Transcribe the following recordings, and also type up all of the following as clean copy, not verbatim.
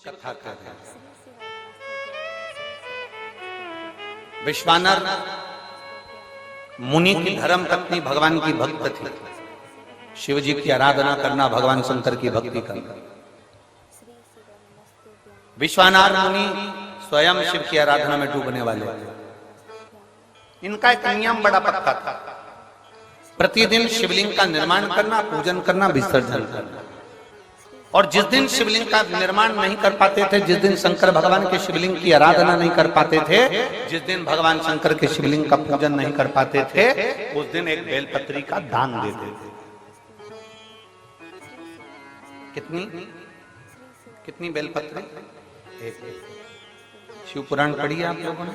कथा कर रहे हैं। विश्वानर मुनि की धर्म पत्नी भगवान की भक्त थी। शिव जी की आराधना करना, भगवान शंकर की भक्ति करना। विश्वानर मुनि स्वयं शिव की आराधना में डूबने वाले थे। इनका एक नियम बड़ा पक्का था, प्रतिदिन शिवलिंग का निर्माण करना, पूजन करना, विसर्जन करना। और जिस दिन शिवलिंग का निर्माण नहीं कर पाते थे, जिस दिन शंकर भगवान के शिवलिंग की आराधना नहीं कर पाते थे, जिस दिन भगवान शंकर के शिवलिंग का पूजन नहीं कर पाते थे, उस दिन एक बेलपत्री का दान देते थे। कितनी कितनी बेलपत्री? एक। शिव पुराण पढ़ी है आप लोगों ने?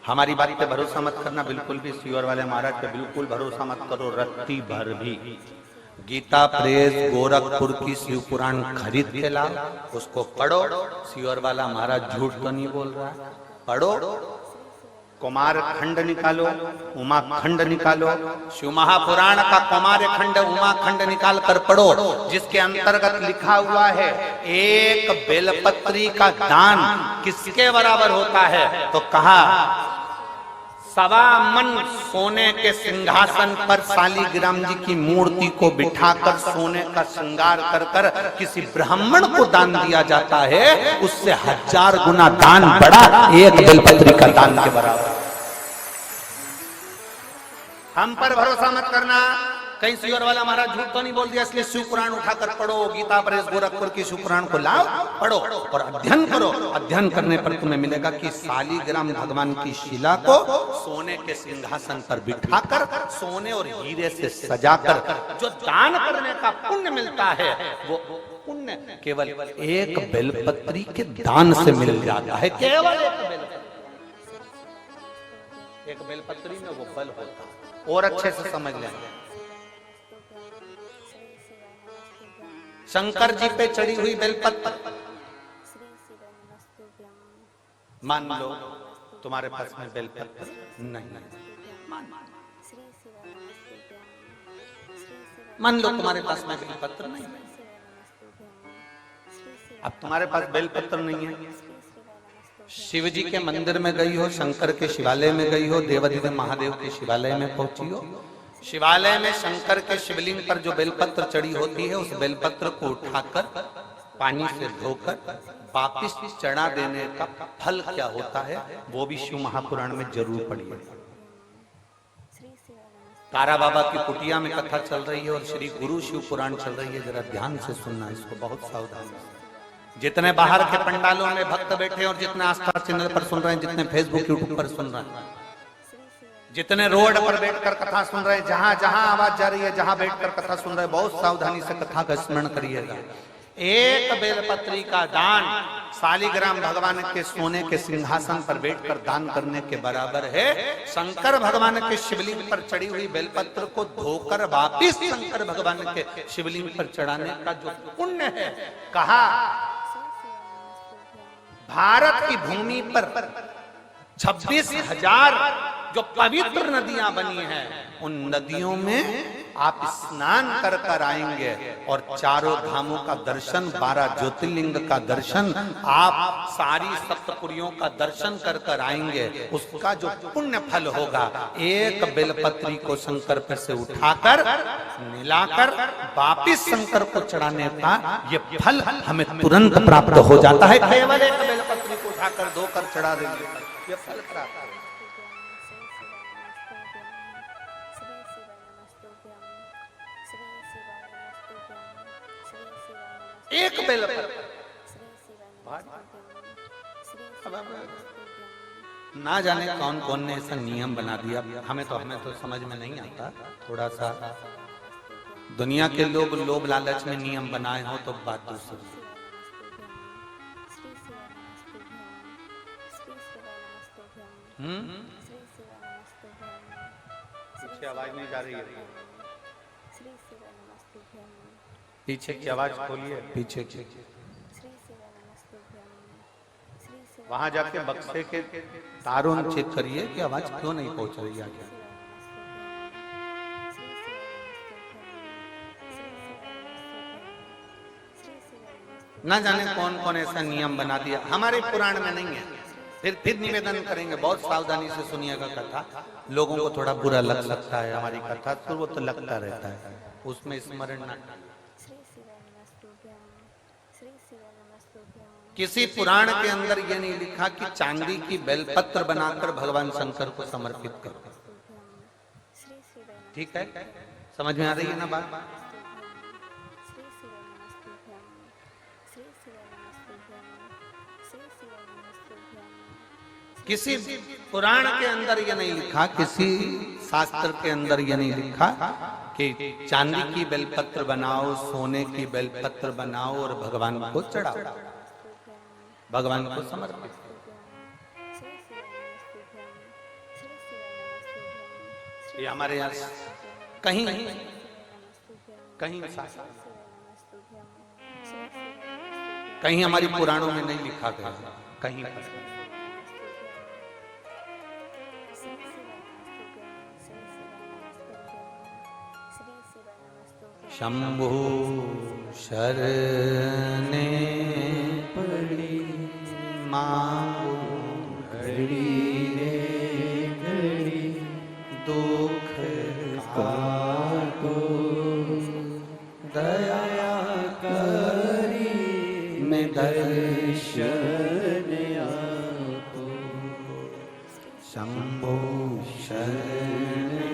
हमारी बात पे भरोसा मत करना बिल्कुल भी, सीवर वाले महाराज पे बिल्कुल भरोसा मत करो रत्ती भर भी। गीता प्रेस गोरखपुर की शिव पुराण खरीद के लाओ, उसको पढ़ो। सीवर वाला महाराज झूठ तो नहीं बोल रहा है, पढ़ो। कुमार खंड निकालो, उमा खंड निकालो, शिव महापुराण का कुमार खंड, उमा खंड निकाल कर पढ़ो, जिसके अंतर्गत लिखा हुआ है एक बेलपत्री का दान किसके बराबर होता है? तो कहा 1.25 मन सोने के सिंहासन पर शालिग्राम जी की मूर्ति को बिठाकर सोने का श्रृंगार कर कर किसी ब्राह्मण को दान दिया जाता है, उससे 1000 गुना दान बड़ा एक बेलपत्री का दान के बराबर। हम पर भरोसा मत करना, कहीं सीवर वाला महाराज झूठ तो नहीं बोल दिया, इसलिए शिव पुराण उठाकर पढ़ो। गीता प्रेस गोरखपुर की शिव पुराण को लाओ, पढ़ो और अध्ययन करो। अध्ययन करने पर तुम्हें मिलेगा कि शालिग्राम भगवान की शिला को सोने के सिंहासन पर बिठाकर, सोने और हीरे से सजाकर जो दान करने का पुण्य मिलता है, वो पुण्य केवल एक बेलपत्री के दान से मिल जाता है। केवल एक बेलपत्री में वो बल होता है। और अच्छे से समझ लें, शंकर जी पे चढ़ी हुई बेलपत्र, मान लो तुम्हारे पास में बेलपत्र नहीं है, मान लो तुम्हारे पास में बेलपत्र नहीं है। अब तुम्हारे पास बेलपत्र नहीं है, शिव जी के मंदिर में गई हो, शंकर के शिवालय में गई हो, देवाधिदेव महादेव के शिवालय में पहुंची हो, शिवालय में शंकर के शिवलिंग पर जो बेलपत्र चढ़ी होती है, उस बेलपत्र को उठाकर पानी से धोकर वापिस चढ़ा देने का फल क्या होता है, वो भी शिव महापुराण में जरूर पढ़िए। तारा बाबा की कुटिया में कथा चल रही है और श्री गुरु शिव पुराण चल रही है, जरा ध्यान से सुनना इसको, बहुत सावधानी से। जितने बाहर के पंडालों में भक्त बैठे और जितने आस्था चैनल पर सुन रहे हैं, जितने फेसबुक यूट्यूब पर सुन रहे हैं, जितने रोड पर बैठकर कथा सुन रहे हैं, जहां जहां आवाज जा रही है, जहां बैठकर कथा सुन रहे हैं, बहुत सावधानी से कथा का स्मरण करिएगा। एक बेलपत्री का दान शालिग्राम भगवान के सोने के सिंहासन पर बैठकर दान करने के बराबर है। शंकर भगवान के शिवलिंग पर चढ़ी हुई बेलपत्र को धोकर वापिस शंकर भगवान के शिवलिंग पर चढ़ाने का जो पुण्य है, कहा भारत की भूमि पर 26,000 जो पवित्र नदियां बनी हैं, उन नदियों में आप स्नान कर कर आएंगे और चारों धामों का दर्शन, 12 ज्योतिर्लिंग का दर्शन, आप सारी सप्तपुरियों का दर्शन कर कर आएंगे। उसका जो पुण्य फल होगा, एक बेलपत्री को शंकर पर से उठाकर मिलाकर वापिस शंकर को चढ़ाने का ये फल हमें तुरंत प्राप्त हो जाता है। केवल एक बेलपत्री को उठाकर धोकर चढ़ा देंगे, ये फल प्राप्त है। एक बेलपत्र, ना जाने कौन कौन ने ऐसा नियम बना दिया, हमें तो समझ में नहीं आता। थोड़ा सा दुनिया के लोग लोभ लालच में नियम बनाए हो तो बात दूसरी। पीछे आवाज नहीं जा रही है, पीछे की आवाज खोलिए, पीछे की। वहां जाके बक्से के तारों में चेक करिए कि आवाज क्यों नहीं पहुंच रही है आगे। ना जाने कौन कौन ऐसा नियम बना दिया, हमारे पुराण में नहीं है। फिर निवेदन करेंगे, बहुत सावधानी से सुनिएगा कथा। लोगों को थोड़ा बुरा लग सकता है हमारी कथा, तो वो तो लगता रहता है, उसमें स्मरण ना। किसी पुराण के अंदर ये नहीं लिखा कि चांदी की बेलपत्र बनाकर भगवान शंकर को समर्पित करो। ठीक है, समझ में आ रही है ना बात? किसी पुराण के अंदर यह नहीं लिखा, किसी शास्त्र के अंदर यह नहीं लिखा कि चांदी की बेलपत्र बनाओ, सोने की बेलपत्र बनाओ और भगवान को चढ़ाओ, भगवान को समर्पित। ये हमारे यहाँ कहीं कहीं कहीं हमारी पुराणों में नहीं लिखा गया, कहीं शंभु शरणे पड़ी मांगो घड़ी रे घड़ी, दुख काटो दया करी मैं दर्शन आपको। शंभु शरणे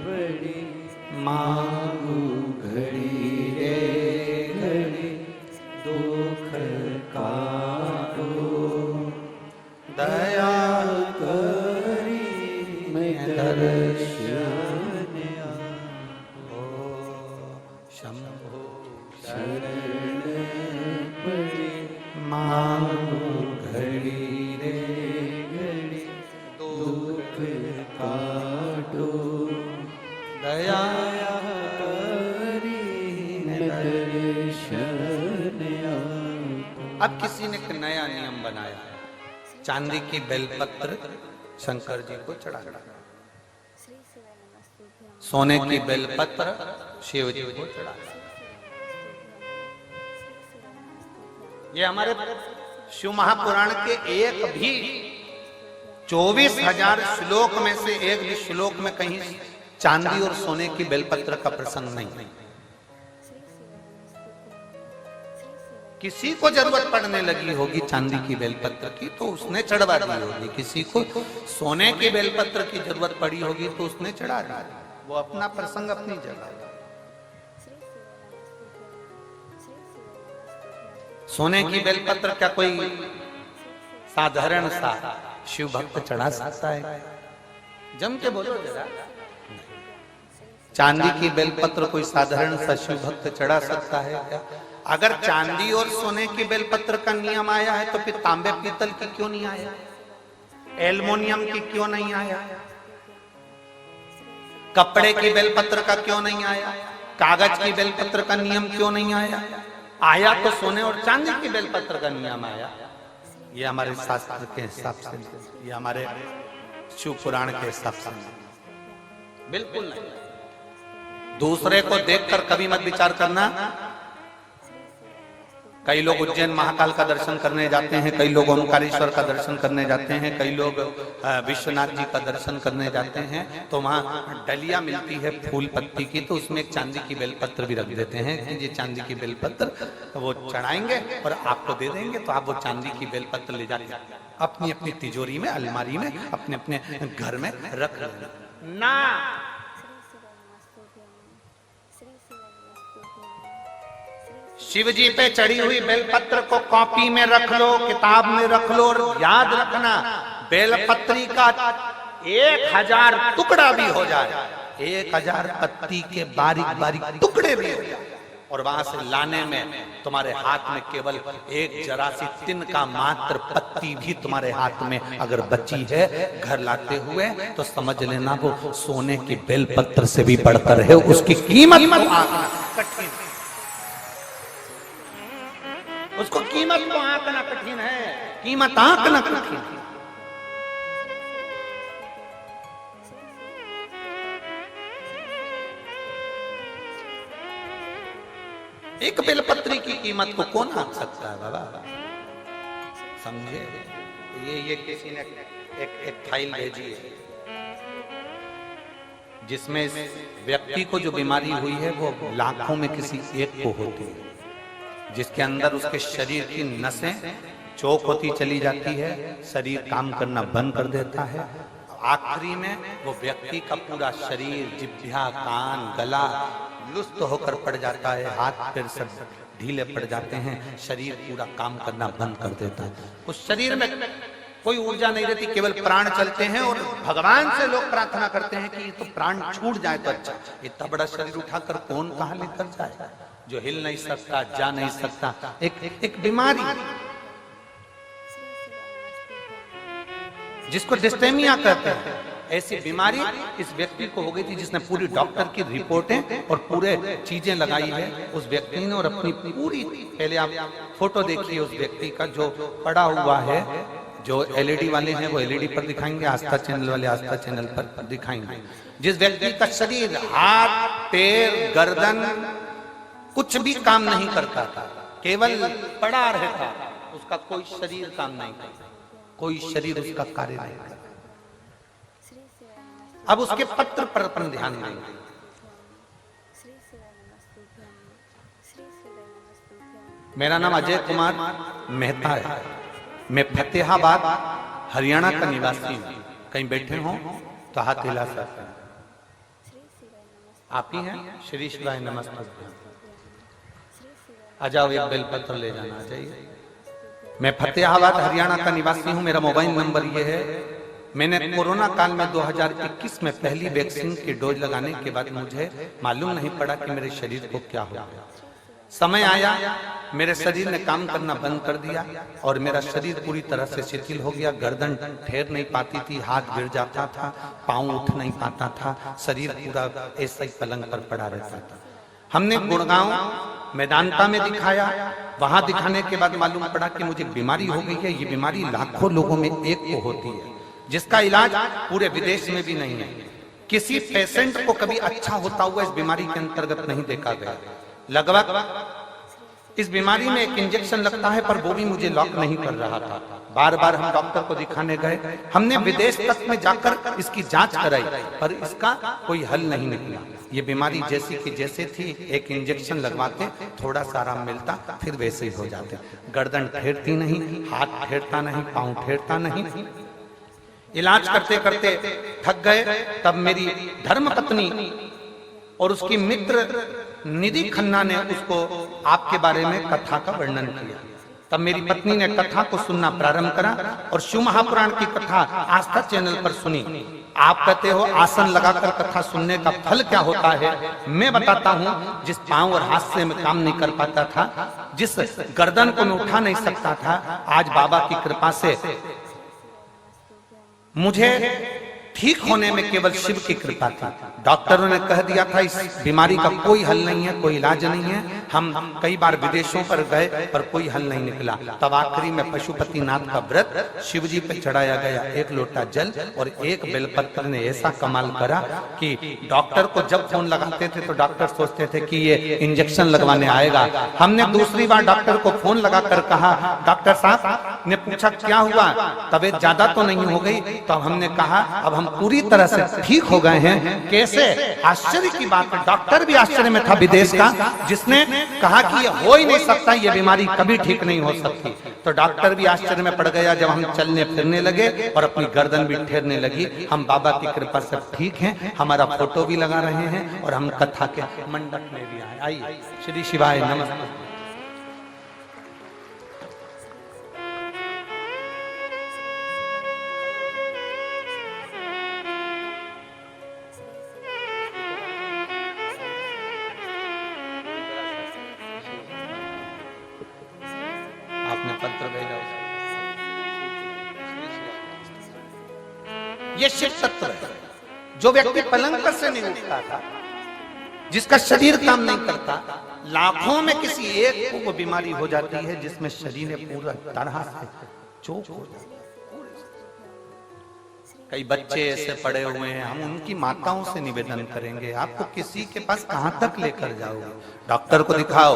पड़ी मांगो घड़ी रे घड़ी, दुख काटो दया करी मैं दर्शन आपको। शंभो शरण पड़ी मांगो घड़ी रे घड़ी, दुख काटो दया करी। अब किसी ने एक नया नियम बनाया, चांदी की बेलपत्र शंकर जी को चढ़ाना, सोने की बेलपत्र शिव जी को चढ़ाना। ये हमारे शिव महापुराण के एक भी 24,000 श्लोक में से एक भी श्लोक में कहीं चांदी और सोने की बेलपत्र का प्रसंग नहीं। किसी को जरूरत पड़ने लगी होगी चांदी की बेलपत्र की तो उसने चढ़वा दी होगी, किसी को सोने की बेलपत्र की जरूरत पड़ी होगी तो उसने चढ़ा दी। वो अपना प्रसंग अपनी जगह। सोने की बेलपत्र क्या कोई साधारण सा शिव भक्त चढ़ा सकता है? जम के बोलो जरा। चांदी की बेलपत्र कोई साधारण सा शिव भक्त चढ़ा सकता है क्या? अगर चांदी और सोने की बेलपत्र का नियम आया है तो फिर तांबे पीतल की क्यों नहीं आया? एल्युमिनियम की क्यों नहीं आया? कपड़े की बेलपत्र का क्यों नहीं आया? कागज की बेलपत्र का नियम क्यों नहीं आया? आया तो सोने और चांदी की बेलपत्र का नियम आया। ये हमारे शास्त्र के हिसाब से, ये हमारे शिव पुराण के हिसाब से बिल्कुल नहीं। दूसरे को देखकर कभी मत विचार करना। कई लोग उज्जैन महाकाल का दर्शन करने जाते हैं, कई लोग ओमकारेश्वर का दर्शन करने जाते हैं, कई लोग विश्वनाथ जी का दर्शन करने जाते हैं, तो वहाँ डलिया मिलती है फूल पत्ती की, तो उसमें एक चांदी की बेलपत्र भी रख देते हैं कि ये चांदी की बेलपत्र वो चढ़ाएंगे और आपको दे देंगे, तो आप वो चांदी की बेलपत्र ले जाते अपनी अपनी तिजोरी में, अलमारी में, अपने अपने घर में रख लेना ना। शिव जी पे चढ़ी हुई बेलपत्र को कॉपी में रख लो, किताब में रख लो और याद रखना बेलपत्री का 1000 टुकड़ा भी हो जाए, 1000 पत्ती के बारीक बारीक टुकड़े भी हो जाए, और वहां से लाने में तुम्हारे हाथ में केवल एक जरा सी तिन का मात्र पत्ती भी तुम्हारे हाथ में अगर बची है घर लाते हुए, तो समझ लेना वो सोने की बेलपत्र से भी बढ़कर है। उसकी कीमत कठिन, उसको कीमत को आंकना कठिन है, कीमत आंकना कठिन है। एक बेलपत्री की कीमत को कौन आंक सकता है बाबा, समझे? ये किसी ने एक फाइल भेजी है जिसमें इस व्यक्ति को जो बीमारी हुई है वो लाखों में किसी एक को होती है, जिसके अंदर उसके शरीर की नसें चौक होती चली जाती है, शरीर काम करना बंद कर देता है, आखिरी में वो व्यक्ति का पूरा शरीर, जिह्वा, कान, गला लुप्त होकर पड़ जाता है, हाथ पैर सब ढीले पड़ जाते हैं, शरीर पूरा काम करना बंद कर देता है। उस शरीर में कोई ऊर्जा नहीं रहती, केवल प्राण चलते हैं और भगवान से लोग प्रार्थना करते हैं कि तो प्राण छूट जाए तो अच्छा। इतना बड़ा शरीर उठाकर कौन कहां लेकर जाए, जो हिल नहीं सकता, जा नहीं सकता, एक बीमारी जिसको डिस्टेमिया कहते हैं, ऐसी बीमारी इस व्यक्ति को हो गई थी, जिसने पूरी डॉक्टर की रिपोर्टें और पूरे चीजें लगाई है उस व्यक्ति ने, और अपनी पूरी, पहले आप फोटो देखिए उस व्यक्ति का जो पड़ा हुआ है, जो एलईडी वाले हैं वो एलईडी पर दिखाएंगे, आस्था चैनल वाले आस्था चैनल पर दिखाएंगे। जिस व्यक्ति का शरीर, हाथ पैर गर्दन कुछ भी काम नहीं करता था, केवल पड़ा रहता, उसका कोई शरीर काम नहीं करता, कोई शरीर उसका कार्य नहीं करता। अब उसके पत्र पर अपन ध्यान देंगे। मेरा नाम अजय कुमार मेहता है, मैं फतेहाबाद हरियाणा का निवासी हूँ। कहीं बैठे हो तो हाथ हिला सकते हैं, आप ही हैं? श्री शिवाय नमस्ते। आ जाओ, एक बेलपत्र ले जाना चाहिए। मैं फतेहाबाद हरियाणा का निवासी हूँ, मेरा मोबाइल नंबर ये है। मैंने कोरोना काल में 2021 में पहली वैक्सीन की डोज लगाने के बाद मुझे मालूम नहीं पड़ा कि मेरे शरीर को क्या हो गया। समय आया, मेरे शरीर ने काम करना बंद कर दिया और मेरा शरीर पूरी तरह से शिथिल हो गया। गर्दन ठहर नहीं पाती थी, हाथ गिर जाता था, पांव उठ नहीं पाता था, शरीर पूरा ऐसा ही पलंग पर पड़ा रहता था। हमने गुड़गांव मेदांता में दिखाया, वहां दिखाने के बाद मालूम पड़ा कि मुझे बीमारी हो गई है। ये बीमारी लाखों लोगों में एक को होती है, जिसका इलाज पूरे विदेश में भी नहीं है। किसी पेशेंट को कभी अच्छा होता हुआ इस बीमारी के अंतर्गत नहीं देखा गया। लगभग इस बीमारी में एक इंजेक्शन लगता है, पर वो भी मुझे लॉक नहीं कर रहा था। बार बार हम डॉक्टर को दिखाने गए, हमने विदेश तक में जाकर इसकी जांच कराई, पर इसका कोई हल नहीं निकला। ये बीमारी जैसी की जैसे थी, एक इंजेक्शन लगवाते थोड़ा सा आराम मिलता, फिर वैसे ही हो जाते। गर्दन ठेरती नहीं, हाथ ठेरता नहीं, पांव ठेरता नहीं। इलाज करते करते थक गए। तब मेरी धर्म पत्नी और उसकी मित्र निधि खन्ना ने उसको आपके बारे में कथा का वर्णन किया। तब मेरी पत्नी ने कथा को सुनना प्रारंभ करा और शिव महापुराण की कथा आस्था चैनल पर सुनी। आप कहते हो आसन लगाकर कथा सुनने का फल क्या होता है, मैं बताता हूँ। जिस पांव और हाथ से मैं काम नहीं कर पाता था, जिस गर्दन को मैं उठा नहीं सकता था, आज बाबा की कृपा से मुझे ठीक होने में केवल शिव की कृपा थी। डॉक्टरों ने कह दिया था इस बीमारी का कोई हल नहीं है, कोई इलाज नहीं है। हम कई बार विदेशों पर गए पर कोई हल नहीं निकला। तब आखिरी में पशुपतिनाथ का व्रत शिव जी पे चढ़ाया गया, एक लोटा जल और एक बेलपत्र ने ऐसा कमाल करा कि डॉक्टर को जब फोन लगाते थे तो डॉक्टर सोचते थे कि ये इंजेक्शन लगवाने आएगा। हमने दूसरी बार डॉक्टर को फोन लगाकर कहा, डॉक्टर साहब ने पूछा क्या हुआ, तबीयत ज्यादा तो नहीं हो गई? तो हमने कहा अब हम पूरी तरह से ठीक हो गए हैं। कैसे? आश्चर्य की बात है, डॉक्टर भी आश्चर्य में था विदेश का, जिसने कहा कि ये हो ही नहीं सकता, ये बीमारी कभी ठीक नहीं हो सकती। तो डॉक्टर भी आश्चर्य में पड़ गया जब हम चलने फिरने लगे और अपनी गर्दन भी ठहरने लगी। हम बाबा की कृपा से ठीक हैं, हमारा फोटो भी लगा रहे हैं और हम कथा के मंडप में भी आए। आइए, श्री शिवाय नमस्ते। आपने पत्र भेजा, ये शिव तत्व है। जो व्यक्ति पलंग पर से नहीं उठता था, जिसका शरीर काम नहीं करता, लाखों में किसी एक को वो बीमारी हो जाती है जिसमें शरीर पूरा तरह से चोक हो जाता है। कई बच्चे ऐसे पड़े हुए हैं, हम उनकी माताओं से निवेदन करेंगे, आपको किसी के पास कहां तक लेकर जाओगे? डॉक्टर को दिखाओ,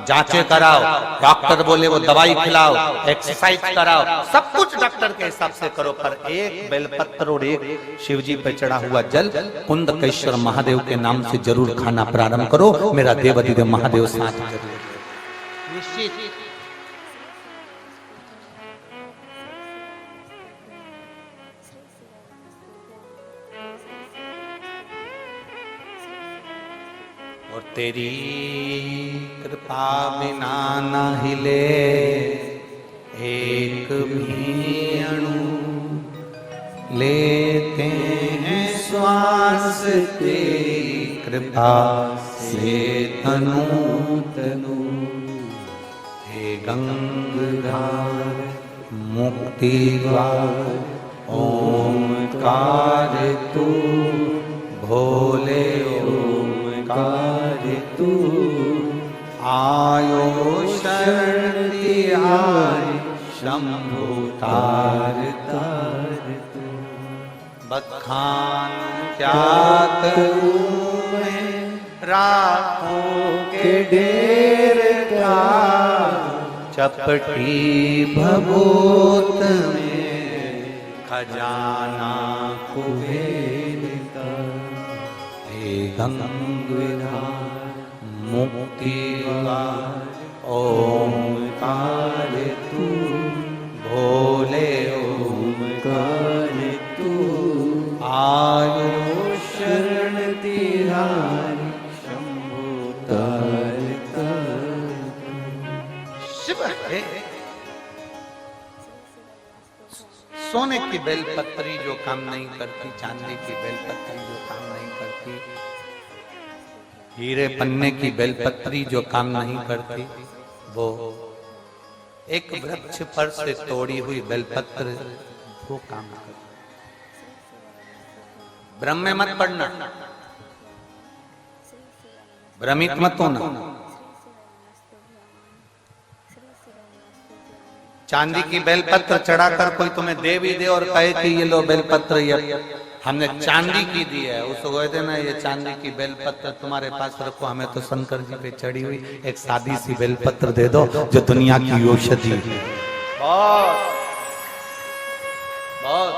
जांचें कराओ, डॉक्टर बोले वो दवाई खिलाओ, एक्सरसाइज कराओ, सब कुछ डॉक्टर के हिसाब से करो, पर एक बेलपत्र और एक शिवजी पे चढ़ा हुआ जल कुंदकेश्वर महादेव के नाम से जरूर खाना प्रारंभ करो। मेरा देवाधिदेव महादेव साथ जरूर निश्चित। और तेरी कृपा बिना न हिले एक भी अणु, लेते हैं श्वास तेरी कृपा से तनु तनु। हे गंगाधार मुक्ति द्वार ओंकार तू, भोले ओंकार तू, आयो शरण तिहारी शंभु तार तार तू। बखान क्या करूं मैं राखों के ढेर का, चपटी भभूत में खजाना कुबेर का। हे गंगाधार मुक्ति द्वार ओंकार तू, भोले ओंकार तू, आयो शरण तिहारी शंभु तार तार। शिव है सोने की बेलपत्री जो काम नहीं करती, चांदी की बेलपत्री जो काम नहीं करती, हीरे पन्ने की बेलपत्री जो काम नहीं करती, वो एक वृक्ष पर से तोड़ी हुई बेलपत्र वो काम करती। ब्रह्म में मत पड़ना, भ्रमित मत होना। चांदी की बेलपत्र चढ़ाकर कोई तुम्हें दे भी दे और कहे कि ये लो बेलपत्र, ये हमने चांदी की दी है, उसको कह देना ये चांदी की बेलपत्र तुम्हारे पास रखो, हमें तो शंकर जी पे चढ़ी हुई एक सादी सी बेलपत्र दे दो जो दुनिया की औषधि है। बहुत बहुत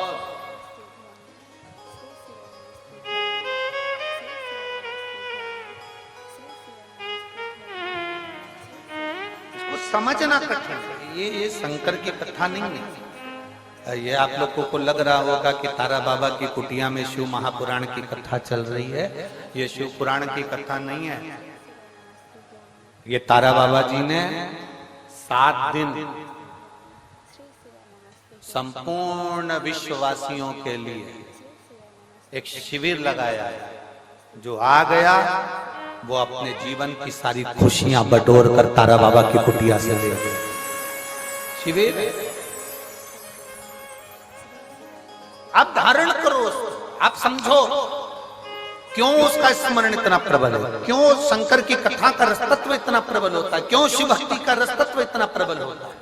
इसको समझना कठिन है। ये शंकर की कथा नहीं है। ये आप लोगों को लग रहा होगा कि तारा बाबा की कुटिया में शिव महापुराण की कथा चल रही है। ये शिव पुराण की कथा नहीं है। ये तारा बाबा जी ने 7 दिन संपूर्ण विश्ववासियों के लिए एक शिविर लगाया है। जो आ गया वो अपने जीवन की सारी खुशियां बटोर कर तारा बाबा की कुटिया से ले गया। शिविर आप धारण करो, आप समझो क्यों उसका स्मरण इतना प्रबल है, क्यों शंकर की कथा का रसतत्व इतना प्रबल होता है, क्यों शिव भक्ति का रसतत्व इतना प्रबल होता है।